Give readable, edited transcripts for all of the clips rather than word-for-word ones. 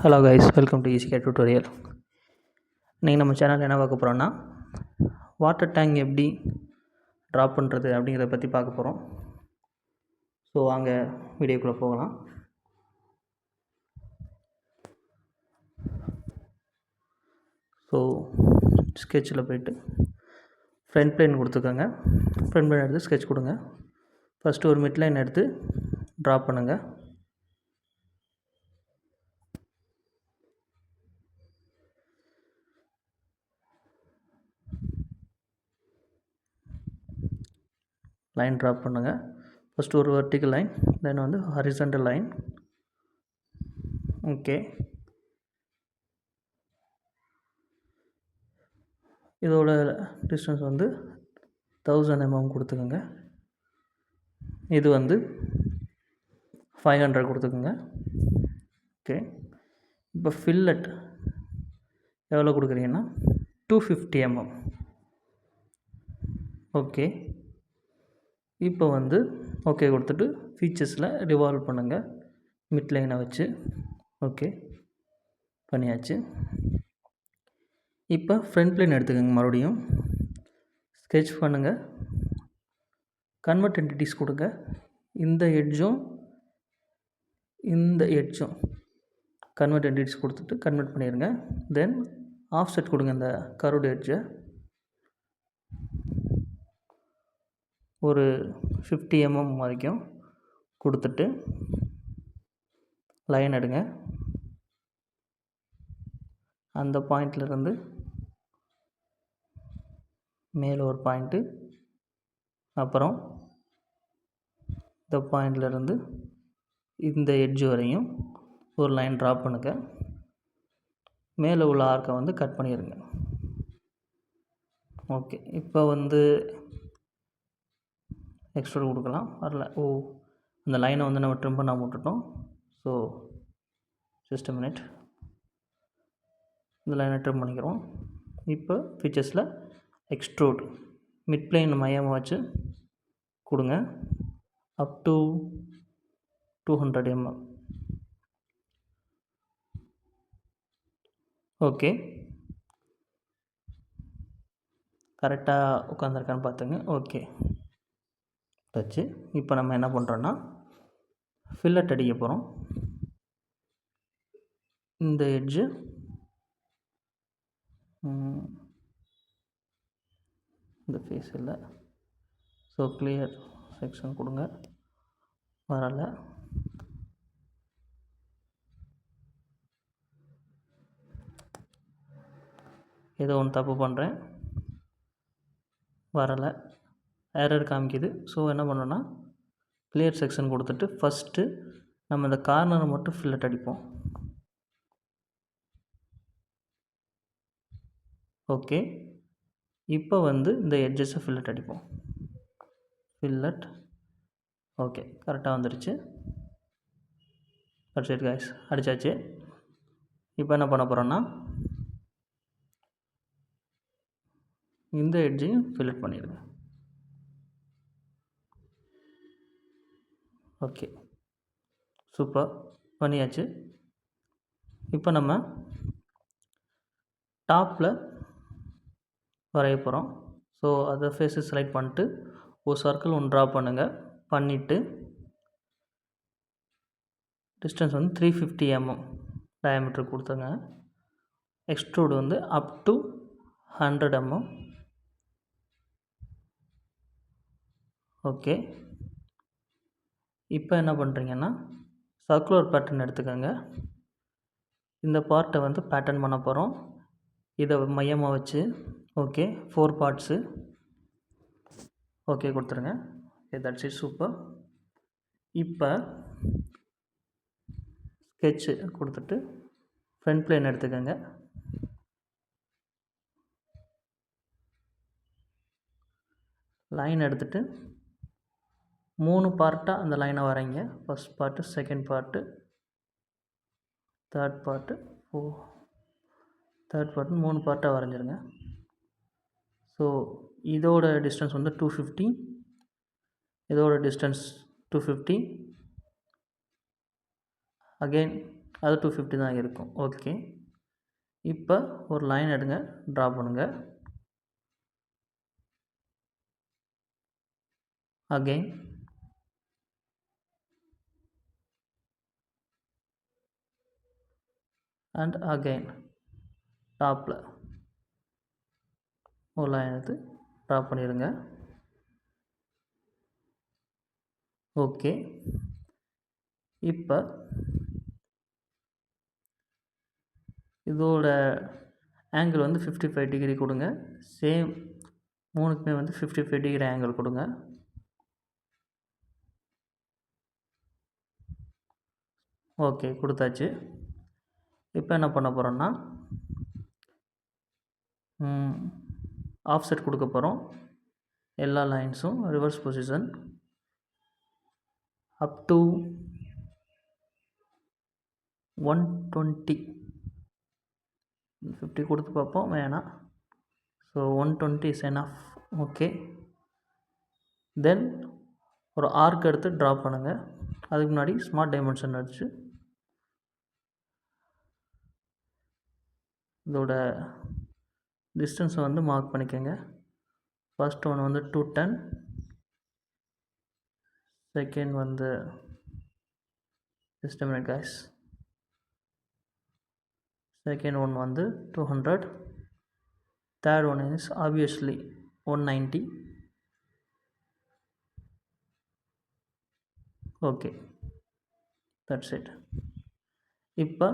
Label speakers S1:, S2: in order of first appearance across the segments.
S1: Hello guys, welcome to EasyCAD tutorial. நீங்கள் நம்ம சேனலில் என்ன பார்க்க போகிறோன்னா, வாட்டர் டேங்க் எப்படி ட்ராப் பண்ணுறது அப்படிங்கிறத பற்றி பார்க்க போகிறோம். ஸோ வாங்க வீடியோக்குள்ளே போகலாம். ஸோ ஸ்கெட்சில் போய்ட்டு ஃப்ரண்ட் பிளேன் கொடுத்துக்கோங்க. ஃப்ரண்ட் பிளேன் எடுத்து ஸ்கெட்ச் கொடுங்க. ஃபஸ்ட்டு ஒரு மிட் லைன் எடுத்து ட்ராப் பண்ணுங்கள். லைன் ட்ராப் பண்ணுங்கள். ஃபஸ்ட்டு ஒரு வெர்டிக்கல் லைன், தென் வந்து ஹாரிசான்டல் லைன். ஓகே, இதோட டிஸ்டன்ஸ் வந்து 1000 mm கொடுத்துக்கோங்க. இது வந்து 500 கொடுத்துக்கோங்க. ஓகே, இப்போ ஃபில்லட் எவ்வளோ கொடுக்குறீங்கன்னா 250 mm. ஓகே, இப்போ வந்து ஓகே கொடுத்துட்டு ஃபீச்சர்ஸில் ரிவால்வ் பண்ணுங்கள் மிட் லைனை வச்சு. ஓகே பண்ணியாச்சு. இப்போ ஃப்ரண்ட் பிளேன் எடுத்துக்கோங்க. மறுபடியும் ஸ்கெட்ச் பண்ணுங்கள். கன்வெர்ட் என்டிட்டிஸ் கொடுங்க. இந்த எட்ஜும் கன்வெர்ட் என்டிட்டிஸ் கொடுத்துட்டு கன்வெர்ட் பண்ணிடுங்க. தென் ஆஃப்செட் கொடுங்க. இந்த கர்வ்டு எட்ஜை ஒரு 50 mm வரைக்கும் கொடுத்துட்டு லைன் எடுங்க. அந்த பாயிண்ட்லேருந்து மேலே ஒரு பாயிண்ட்டு, அப்புறம் இந்த பாயிண்ட்லேருந்து இந்த எட்ஜ் வரையும் ஒரு லைன் ட்ராப் பண்ணுங்க. மேலே உள்ள ஆர்க்கை வந்து கட் பண்ணிடுங்க. ஓகே, இப்போ வந்து எக்ஸ்ட்ரா கொடுக்கலாம். வரல. அந்த லைனை வந்து நம்ம ட்ரிம் பண்ணாமல் விட்டுட்டோம். ஸோ ஜஸ்ட் a minute, இந்த லைனை ட்ரிம் பண்ணிக்கிறோம். இப்போ ஃபீச்சர்ஸில் எக்ஸ்ட்ரூட் மிட் பிளேன் மையமாக வச்சு கொடுங்க. Up to 200 mm. ஓகே, கரெக்டாக உட்காந்துருக்கான்னு பார்த்துங்க. ஓகே வச்சு இப்போ நம்ம என்ன பண்ணுறோன்னா ஃபில்லட் அடிக்க போகிறோம். இந்த எட்ஜு இந்த ஃபேஸ் இல்லை. ஸோ கிளியர் செக்ஷன் கொடுங்க. வரலை. ஏதோ ஒன்று தப்பு பண்ணுறேன். வரலை, எரர் காமிக்குது. ஸோ என்ன பண்ணோன்னா கிளியர் செக்ஷன் கொடுத்துட்டு ஃபஸ்ட்டு நம்ம இந்த கார்னரை மட்டும் ஃபில்லட் அடிப்போம். ஓகே, இப்போ வந்து இந்த எட்ஜஸை ஃபில்லட் அடிப்போம். ஃபில்லட். ஓகே, கரெக்டாக வந்துடுச்சு. சரி கைஸ், அடித்தாச்சு. இப்போ என்ன பண்ண போகிறோன்னா இந்த எட்ஜையும் ஃபில்லட் பண்ணிடுங்க. ஓகே, சூப்பர் பண்ணியாச்சு. இப்போ நம்ம டாப்பில் வரைய போகிறோம். ஸோ அதை ஃபேஸை செலக்ட் பண்ணிட்டு ஒரு சர்க்கிள் ஒன்று ட்ரா பண்ணுங்கள். பண்ணிவிட்டு டிஸ்டன்ஸ் வந்து 350 mm டயாமீட்டர் கொடுத்துங்க. எக்ஸ்ட்ரூட் வந்து அப் டு 100 mm. ஓகே, இப்போ என்ன பண்ணுறீங்கன்னா சர்க்குலர் பேட்டர்ன் எடுத்துக்கோங்க. இந்த பார்ட்டை வந்து பேட்டர்ன் பண்ண போகிறோம். இதை மையமாக வச்சு. Okay, 4 parts. ஓகே கொடுத்துருங்க. Okay, that's it, super. இப்போ ஸ்கெட்சு கொடுத்துட்டு ஃப்ரண்ட் பிளேன் எடுத்துக்கோங்க. லைன் எடுத்துகிட்டு 3 பார்ட்டாக அந்த லைனை வரைங்க. First part, second part, third part, third part 3 பார்ட்டாக வரைஞ்சிருங்க. ஸோ இதோட டிஸ்டன்ஸ் வந்து 250, இதோட டிஸ்டன்ஸ் 250, அகெயின் அது 250 தான் இருக்கும். ஓகே, இப்போ ஒரு லைன் எடுங்க, ட்ரா பண்ணுங்கள். அகெயின் அண்ட் அகெயின் டாப்பில் ஒரு லைன் எடுத்து ட்ரா பண்ணிடுங்க. ஓகே, இப்போ இதோட ஆங்கிள் வந்து 55 டிகிரி கொடுங்க. சேம் மூணுக்குமே வந்து 55 டிகிரி ஆங்கிள் கொடுங்க. ஓகே, கொடுத்தாச்சு. இப்போ என்ன பண்ண போகிறோன்னா ஆஃப்செட் கொடுக்க போகிறோம். எல்லா லைன்ஸும் ரிவர்ஸ் பொசிஷன் அப் டு 120. 50 கொடுத்து பார்ப்போம், வேணாம். So 120 is enough. ஓகே, தென் ஒரு ஆர்க் எடுத்து ட்ரா பண்ணுங்கள். அதுக்கு முன்னாடி ஸ்மார்ட் டைமென்ஷன் அடிச்சு இதோட டிஸ்டன்ஸை வந்து மார்க் பண்ணிக்கோங்க. ஃபர்ஸ்ட் ஒன் வந்து 210, செகண்ட் வந்து just a minute guys, second one வந்து 200, third one is obviously 190. Okay, that's it. இப்போ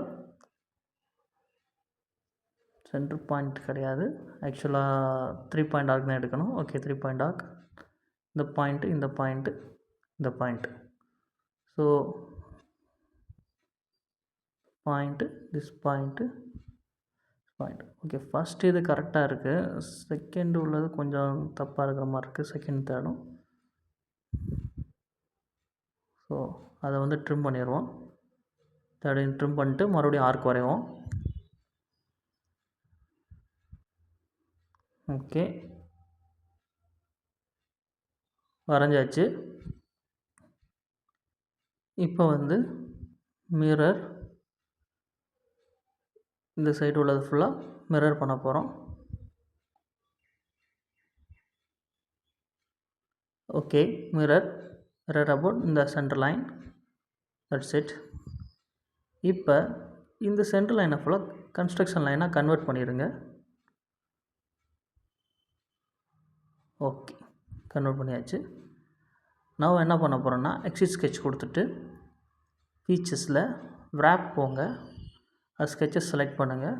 S1: சென்டர் பாயிண்ட் கிடையாது, ஆக்சுவலாக 3 பாயிண்ட் ஆர்க் தான் எடுக்கணும். ஓகே, 3 பாயிண்ட் ஆர்க், இந்த பாயிண்ட்டு, இந்த பாயிண்ட்டு, இந்த point. So point, this point, point. Okay, first இது கரெக்டாக இருக்குது. செகண்ட் உள்ளது கொஞ்சம் தப்பாக இருக்கிற மாதிரி இருக்குது, செகண்ட் தேர்டும். ஸோ அதை வந்து ட்ரிம் பண்ணிடுவோம். தேர்டையும் ட்ரிம் பண்ணிட்டு மறுபடியும் ஆர்க் வரைவோம். ஓகே, வரைஞ்சாச்சு. இப்போ வந்து மிரர் இந்த சைடு உள்ளது ஃபுல்லாக மிரர் பண்ண போகிறோம். ஓகே, மிரர் அபவுட் இந்த சென்டர் லைன், தட்ஸ் இட். இப்போ இந்த சென்டர் லைனை ஃபுல்லாக கன்ஸ்ட்ரக்ஷன் லைனாக கன்வெர்ட் பண்ணிடுங்க. ஓகே, கன்வெர்ட் பண்ணியாச்சு. நான் என்ன பண்ண போகிறேன்னா எக்ஸிட் ஸ்கெட்ச் கொடுத்துட்டு ஃபீச்சர்ஸில் wrap போங்க, அது ஸ்கெட்சஸ் செலக்ட் பண்ணுங்கள்,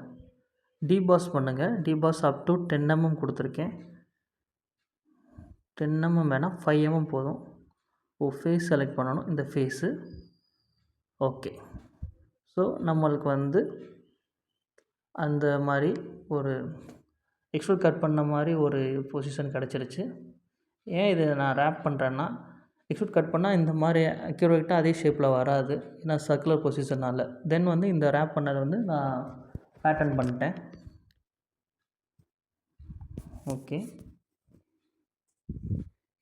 S1: டீபாஸ் பண்ணுங்கள். டீபாஸ் அப் டு 10 mm கொடுத்துருக்கேன். 10 mm வேணால் 5 mm போதும். ஃபேஸ் செலக்ட் பண்ணணும், இந்த ஃபேஸு. ஓகே, ஸோ நம்மளுக்கு வந்து அந்த மாதிரி ஒரு எக்ஸ்ட்ரூட் கட் பண்ண மாதிரி ஒரு பொசிஷன் கிடச்சிருச்சு. ஏன் இது நான் ரேப் பண்ணுறேன்னா, எக்ஸ்ட்ரூட் கட் பண்ணால் இந்த மாதிரி அக்யூரேட்டாக அதே ஷேப்பில் வராது, ஏன்னா சர்க்குலர் பொசிஷனால். தென் வந்து இந்த ரேப் பண்ணதை வந்து நான் பேட்டர்ன் பண்ணிட்டேன். ஓகே,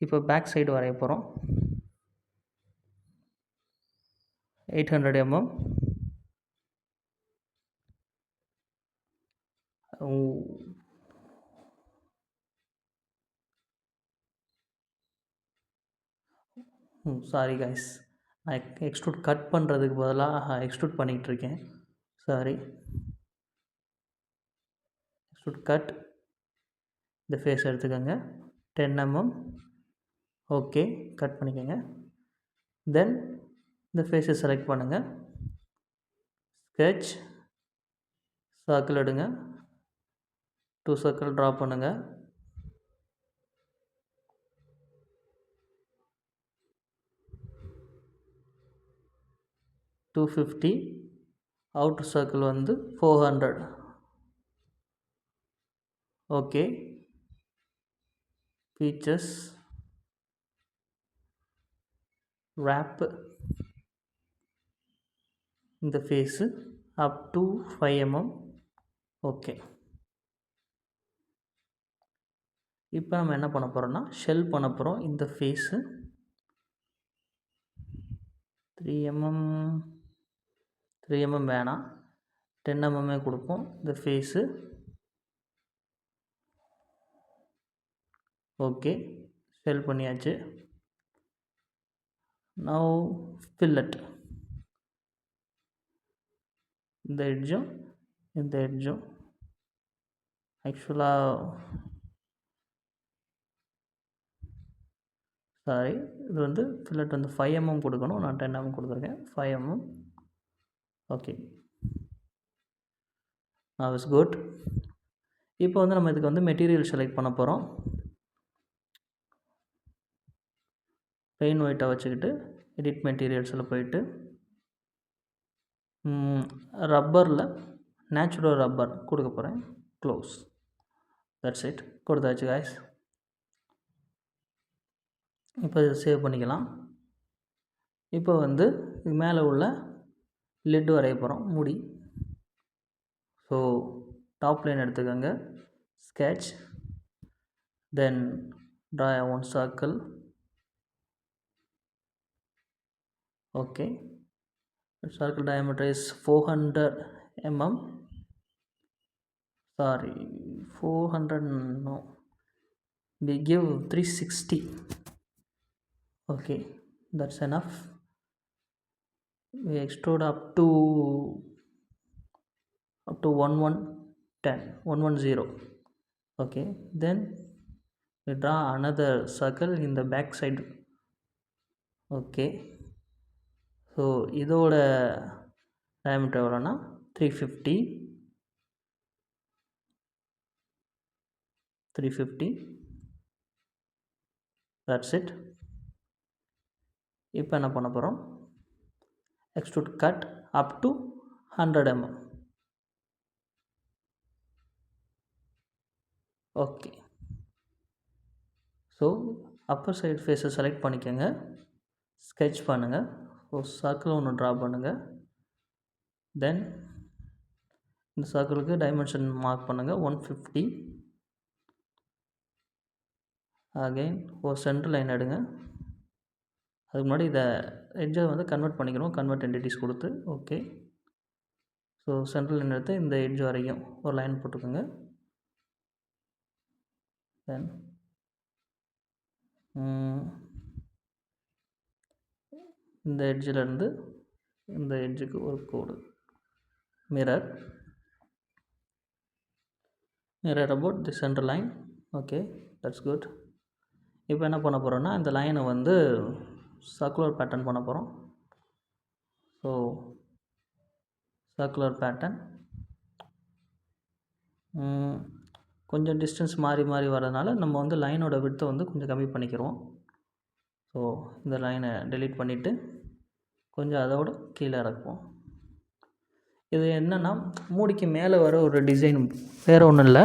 S1: இப்போ பேக் சைடு வரைய போகிறோம். 800 mm. சாரி கைஸ், நான் எக்ஸ்ட்ரூட் கட் பண்ணுறதுக்கு பதிலாக எக்ஸ்ட்ரூட் பண்ணிகிட்ருக்கேன். சாரி. எக்ஸ்ட்ரூட் கட், இந்த ஃபேஸ் எடுத்துக்கோங்க, 10 mm. ஓகே, கட் பண்ணிக்கோங்க. தென் இந்த ஃபேஸை செலக்ட் பண்ணுங்கள், ஸ்கெட்ச், சர்க்கிள் எடுங்க, 2 சர்க்கிள் ட்ரா பண்ணுங்கள். $250, அவுட்டர் சர்க்கிள் வந்து 400. ஓகே, ஃபீச்சர்ஸ், wrap இந்த phase up to 5 mm. Okay, இப்போ நம்ம என்ன பண்ண போகிறோம்னா ஷெல் பண்ண போகிறோம். இந்த ஃபேஸு 3 mm, 3 mm வேணாம், 10 mm கொடுப்போம். இந்த ஃபேஸு ஓகே, செல் பண்ணியாச்சு. நவ் ஃபில்லட், இந்த எட்ஜும் இந்த எட்ஜும் ஆக்சுவலாக சாரி, இது வந்து ஃபில்லட் வந்து 5 mm கொடுக்கணும், நான் 10 mm கொடுத்துருக்கேன். 5 mm okay, now is good. இப்போ வந்து நம்ம இதுக்கு வந்து மெட்டீரியல் செலக்ட் பண்ண போகிறோம். plain white வச்சுக்கிட்டு எடிட் மெட்டீரியல்ஸில் போயிட்டு ரப்பரில் நேச்சுரல் ரப்பர் கொடுக்க போகிறேன். க்ளோஸ், தட்ஸ் இட், கொடுத்தாச்சு காய்ஸ். இப்போ இதை சேவ் பண்ணிக்கலாம். இப்போ வந்து இது மேலே உள்ள லிட் வரைய போகிறோம், மூடி. ஸோ டாப் லைன் எடுத்துக்கோங்க, sketch, then draw one circle. Okay, the circle diameter is 400 mm. Sorry, 400 no, we give 360. Okay, that's enough. We extrude up to 110. Okay, then we draw another circle in the back side. Okay, so இதோட diameter எவ்வளோனா 350. That's it. இப்போ என்ன பண்ண போகிறோம், extrude cut up to 100 mm. Okay, so Appar side ஃபேஸை select பண்ணிக்கோங்க, sketch பண்ணுங்கள். So circle ஒன்று ட்ரா பண்ணுங்கள். தென் இந்த சர்க்கிளுக்கு டைமென்ஷன் மார்க் பண்ணுங்கள் 150. அகைன் ஒரு சென்டர் லைன் எடுங்க. அதுக்கு முன்னாடி இதை எட்ஜை வந்து கன்வெர்ட் பண்ணிக்கணும், கன்வெர்ட் என்டிட்டிஸ் கொடுத்து. ஓகே, ஸோ சென்ட்ரல் லைன் எடுத்து இந்த எட்ஜ் வரைக்கும் ஒரு லைன் போட்டுக்கோங்க. தென் இந்த எட்ஜிலேருந்து இந்த எட்ஜுக்கு ஒரு கோடு, mirror about the centre line. Okay, that's good. இப்போ என்ன பண்ண போகிறோன்னா, இந்த லைனை வந்து சர்க்குலர் பேட்டர்ன் பண்ண போகிறோம். ஸோ சர்க்குலர் பேட்டர்ன் கொஞ்சம் டிஸ்டன்ஸ் மாறி வரதுனால நம்ம வந்து லைனோட விட்த்தை வந்து கொஞ்சம் கம்மி பண்ணிக்கிறோம். ஸோ இந்த லைனை டெலீட் பண்ணிவிட்டு கொஞ்சம் அதோட கீழே இறக்குவோம். இது என்னென்னா, மூடிக்கு மேலே வர ஒரு டிசைன், வேறு ஒன்றும் இல்லை.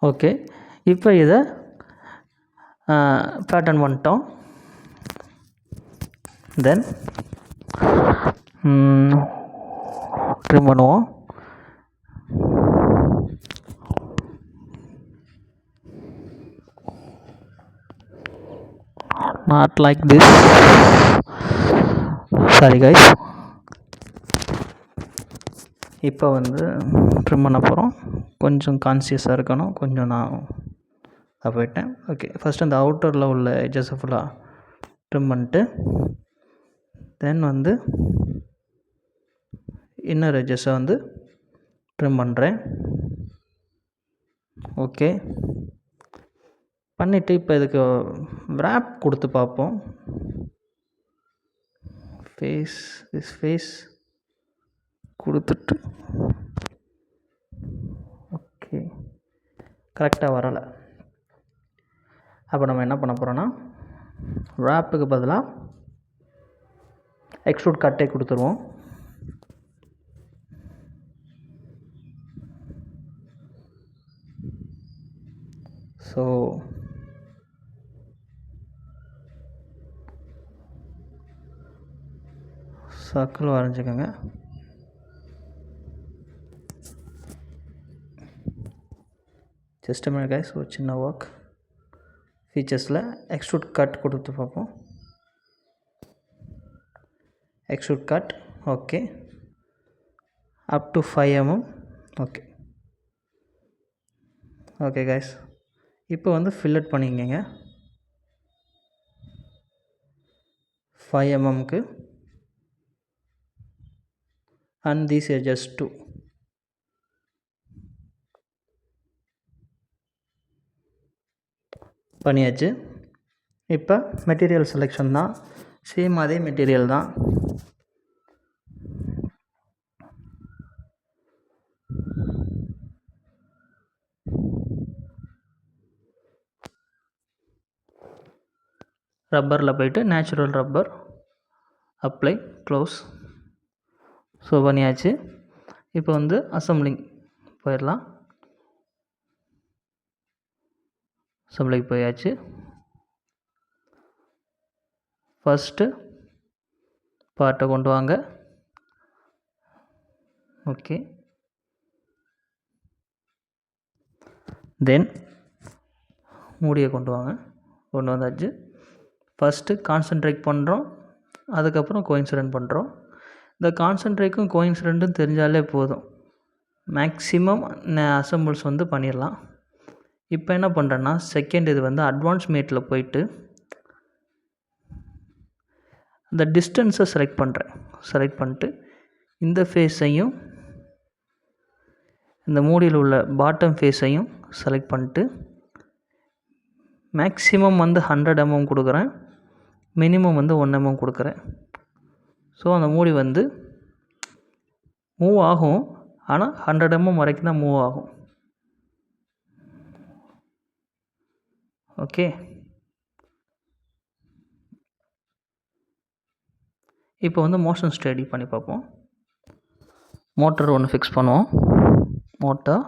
S1: ஓகே, இப்போ இதை பேட்டர்ன் பண்ணிட்டோம். தென் ட்ரிம் பண்ணுவோம். not like this, sorry guys. இப்போ வந்து ட்ரிம் பண்ண போகிறோம். கொஞ்சம் கான்சியஸாக இருக்கணும், கொஞ்சம் நான் போயிட்டேன். ஓகே, ஃபஸ்ட்டு அந்த அவுட்டரில் உள்ள எட்ஜஸை ஃபுல்லாக ட்ரிம் பண்ணிட்டு தென் வந்து இன்னர் எட்ஜஸை வந்து ட்ரிம் பண்ணுறேன். ஓகே, பண்ணிவிட்டு இப்போ இதுக்கு wrap கொடுத்து பார்ப்போம். ஃபேஸ் கொடுத்துட்டு ஓகே, கரெக்டாக வரலை. அப்போ நம்ம என்ன பண்ண போகிறோன்னா, wrapக்கு பதிலாக எக்ஸ்ட்ரூட் கட்டை கொடுத்துருவோம். ஸோ சர்க்கிள் வரைஞ்சிக்கோங்க. ஜஸ்ட் a minute guys, ஒரு சின்ன ஒர்க். ஃபீச்சர்ஸில் எக்ஸ்ட்ரூட் கட் கொடுத்து பார்ப்போம். Extrude cut okay, up to 5 mm okay. Okay guys, இப்போ வந்து ஃபில்லட் பண்ணிக்கங்க 5 mmக்கு and these edges too. பண்ணியாச்சு. இப்போ மெட்டீரியல் செலெக்ஷன் தான், சேம் அதே மெட்டீரியல் தான். ரப்பரில் போய்ட்டு natural rubber apply close. So பண்ணியாச்சு. இப்போ வந்து அசம்பிளிங் போயிடலாம். அசம்பிளிங் போயாச்சு. ஃபஸ்ட்டு பார்ட்டை கொண்டு வாங்க. ஓகே, தென் மூடியை கொண்டு வாங்க. கொண்டு வந்தாச்சு. ஃபஸ்ட்டு கான்சன்ட்ரேட் பண்ணுறோம், அதுக்கப்புறம் கோயின்சிடென்ட் பண்ணுறோம். இந்த கான்சன்ட்ரேட்டும் கோயின்சிடென்ட்டும் தெரிஞ்சாலே போதும், மேக்ஸிமம் அசம்பிள்ஸ் வந்து பண்ணிடலாம். இப்போ என்ன பண்ணுறேன்னா, செகண்ட் இது வந்து அட்வான்ஸ் மேட்டில் போயிட்டு அந்த டிஸ்டன்ஸை செலக்ட் பண்ணுறேன். செலக்ட் பண்ணிட்டு இந்த ஃபேஸையும் இந்த மூடியில் உள்ள பாட்டம் ஃபேஸையும் செலக்ட் பண்ணிட்டு மேக்ஸிமம் வந்து 100 mm கொடுக்குறேன், மினிமம் வந்து 1 mm கொடுக்குறேன். ஸோ அந்த மூடி வந்து மூவ் ஆகும், ஆனால் 100 mm வரைக்கும் தான் மூவ் ஆகும். ஓகே, இப்போ வந்து மோஷன் ஸ்டடி பண்ணி பார்ப்போம். மோட்டர் ஒன்று ஃபிக்ஸ் பண்ணுவோம். Motor,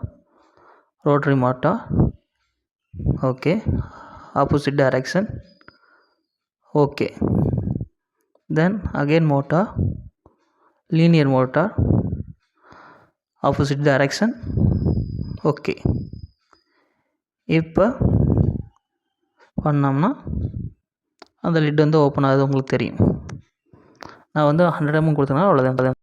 S1: rotary motor. Okay, opposite direction. Okay, then again motor, linear motor, opposite direction. Okay, இப்போ பண்ணோம்னா அந்த லிட் வந்து ஓப்பன் ஆகுது, உங்களுக்கு தெரியும். நான் வந்து 100 mm கொடுத்தனால அவ்வளோதான்.